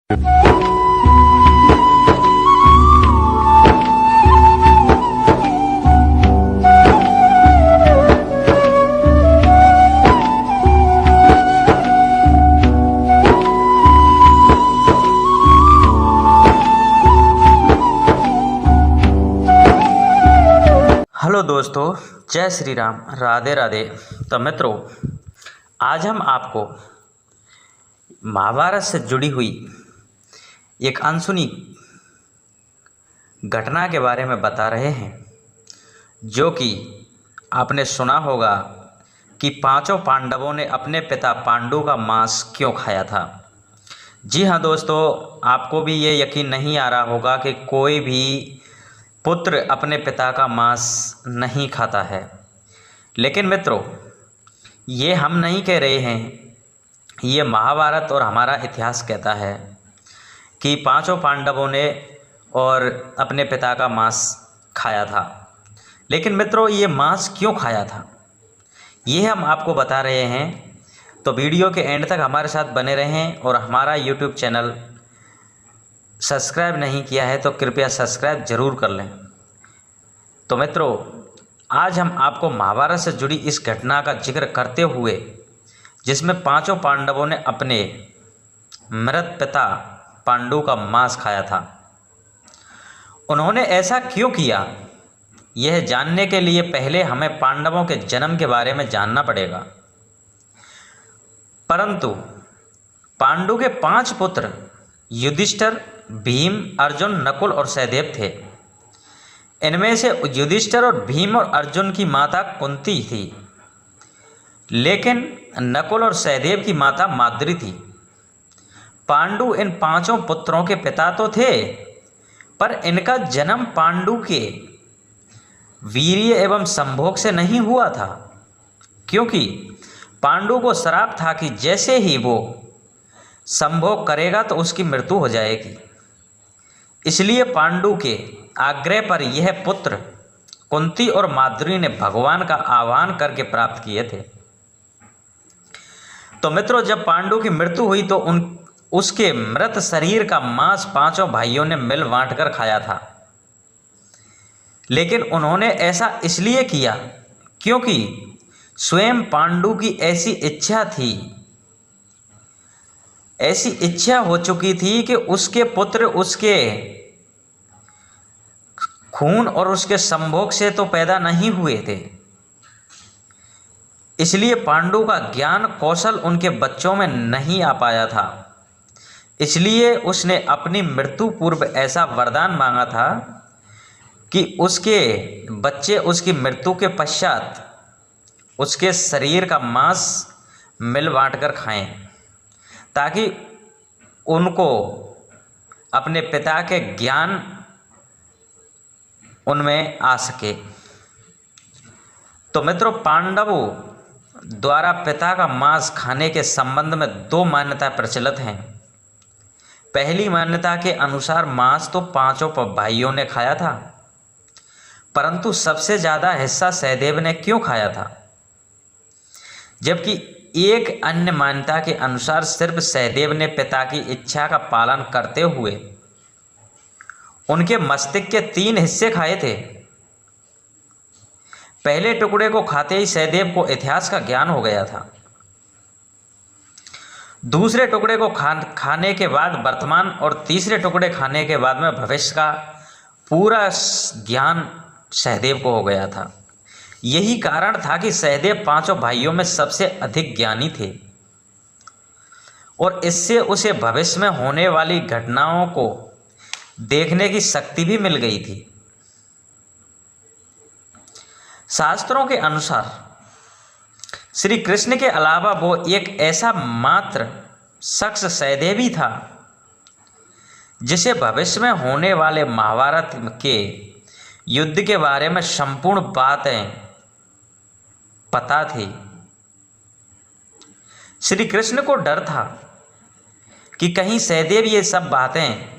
Hello दोस्तों, जय श्री राम, राधे राधे। तो मित्रों, आज हम आपको महाभारत से जुड़ी हुई एक अनसुनी घटना के बारे में बता रहे हैं, जो कि आपने सुना होगा कि पांचों पांडवों ने अपने पिता पांडु का मांस क्यों खाया था। जी हाँ दोस्तों, आपको भी ये यकीन नहीं आ रहा होगा कि कोई भी पुत्र अपने पिता का मांस नहीं खाता है। लेकिन मित्रों, ये हम नहीं कह रहे हैं, ये महाभारत और हमारा इतिहास कहता है कि पांचों पांडवों ने और अपने पिता का मांस खाया था। लेकिन मित्रों, ये मांस क्यों खाया था, ये हम आपको बता रहे हैं। तो वीडियो के एंड तक हमारे साथ बने रहें और हमारा यूट्यूब चैनल सब्सक्राइब नहीं किया है तो कृपया सब्सक्राइब जरूर कर लें। तो मित्रों, आज हम आपको महाभारत से जुड़ी इस घटना का जिक्र करते हुए, जिसमें पांचों पांडवों ने अपने मृत पिता पांडु का मांस खाया था, उन्होंने ऐसा क्यों किया, यह जानने के लिए पहले हमें पांडवों के जन्म के बारे में जानना पड़ेगा। परंतु पांडु के 5 पुत्र युधिष्ठिर, भीम, अर्जुन, नकुल और सहदेव थे। इनमें से युधिष्ठिर और भीम और अर्जुन की माता कुंती थी, लेकिन नकुल और सहदेव की माता माद्री थी। पांडु इन 5 पुत्रों के पिता तो थे, पर इनका जन्म पांडु के वीर्य एवं संभोग से नहीं हुआ था, क्योंकि पांडु को श्राप था कि जैसे ही वो संभोग करेगा तो उसकी मृत्यु हो जाएगी। इसलिए पांडु के आग्रह पर यह पुत्र कुंती और माद्री ने भगवान का आह्वान करके प्राप्त किए थे। तो मित्रों, जब पांडु की मृत्यु हुई तो उसके मृत शरीर का मांस 5 भाइयों ने मिल बांट कर खाया था। लेकिन उन्होंने ऐसा इसलिए किया क्योंकि स्वयं पांडु की ऐसी इच्छा थी, ऐसी इच्छा हो चुकी थी कि उसके पुत्र उसके खून और उसके संभोग से तो पैदा नहीं हुए थे। इसलिए पांडु का ज्ञान कौशल उनके बच्चों में नहीं आ पाया था। इसलिए उसने अपनी मृत्यु पूर्व ऐसा वरदान मांगा था कि उसके बच्चे उसकी मृत्यु के पश्चात उसके शरीर का मांस मिल बांट कर खाएं, ताकि उनको अपने पिता के ज्ञान उनमें आ सके। तो मित्रों, पांडवों द्वारा पिता का मांस खाने के संबंध में 2 मान्यताएं प्रचलित हैं। पहली मान्यता के अनुसार मांस तो 5 भाइयों ने खाया था, परंतु सबसे ज़्यादा हिस्सा सहदेव ने क्यों खाया था, जबकि एक अन्य मान्यता के अनुसार सिर्फ सहदेव ने पिता की इच्छा का पालन करते हुए उनके मस्तिष्क के 3 हिस्से खाए थे। पहले टुकड़े को खाते ही सहदेव को इतिहास का ज्ञान हो गया था। दूसरे टुकड़े को खाने के बाद वर्तमान और तीसरे टुकड़े खाने के बाद में भविष्य का पूरा ज्ञान सहदेव को हो गया था। यही कारण था कि सहदेव 5 भाइयों में सबसे अधिक ज्ञानी थे और इससे उसे भविष्य में होने वाली घटनाओं को देखने की शक्ति भी मिल गई थी। शास्त्रों के अनुसार श्री कृष्ण के अलावा वो एक ऐसा मात्र शख्स सहदेव ही था जिसे भविष्य में होने वाले महाभारत के युद्ध के बारे में संपूर्ण बातें पता थी। श्री कृष्ण को डर था कि कहीं सहदेव ये सब बातें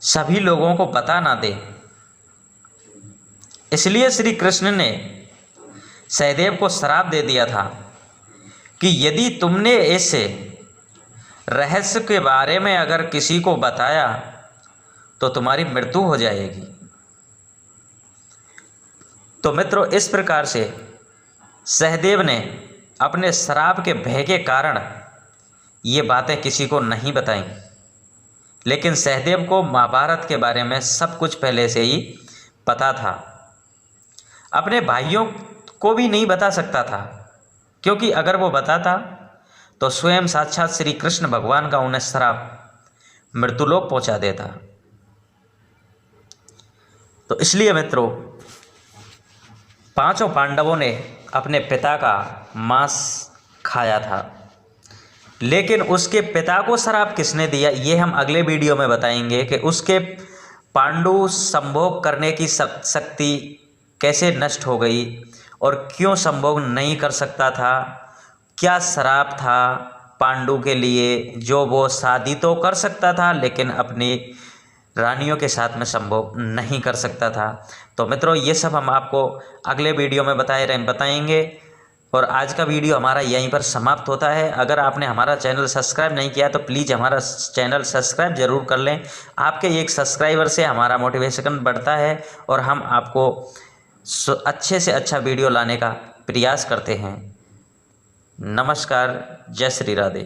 सभी लोगों को बता ना दे। इसलिए श्री कृष्ण ने सहदेव को श्राप दे दिया था कि यदि तुमने ऐसे रहस्य के बारे में अगर किसी को बताया तो तुम्हारी मृत्यु हो जाएगी। तो मित्रों, इस प्रकार से सहदेव ने अपने श्राप के भय के कारण ये बातें किसी को नहीं बताई, लेकिन सहदेव को महाभारत के बारे में सब कुछ पहले से ही पता था। अपने भाइयों को भी नहीं बता सकता था, क्योंकि अगर वो बताता तो स्वयं साक्षात श्री कृष्ण भगवान का उन्हें श्राप मृत्युलोक पहुंचा देता। तो इसलिए मित्रों, पांचों पांडवों ने अपने पिता का मांस खाया था, लेकिन उसके पिता को श्राप किसने दिया ये हम अगले वीडियो में बताएंगे कि उसके पांडु संभोग करने की शक्ति कैसे नष्ट हो गई और क्यों संभोग नहीं कर सकता था। क्या श्राप था पांडु के लिए जो वो शादी तो कर सकता था लेकिन अपनी रानियों के साथ में संभोग नहीं कर सकता था। तो मित्रों, ये सब हम आपको अगले वीडियो में बताएंगे। और आज का वीडियो हमारा यहीं पर समाप्त होता है। अगर आपने हमारा चैनल सब्सक्राइब नहीं किया तो प्लीज़ हमारा चैनल सब्सक्राइब ज़रूर कर लें। आपके एक सब्सक्राइबर से हमारा मोटिवेशन बढ़ता है और हम आपको अच्छे से अच्छा वीडियो लाने का प्रयास करते हैं। नमस्कार, जय श्री राधे।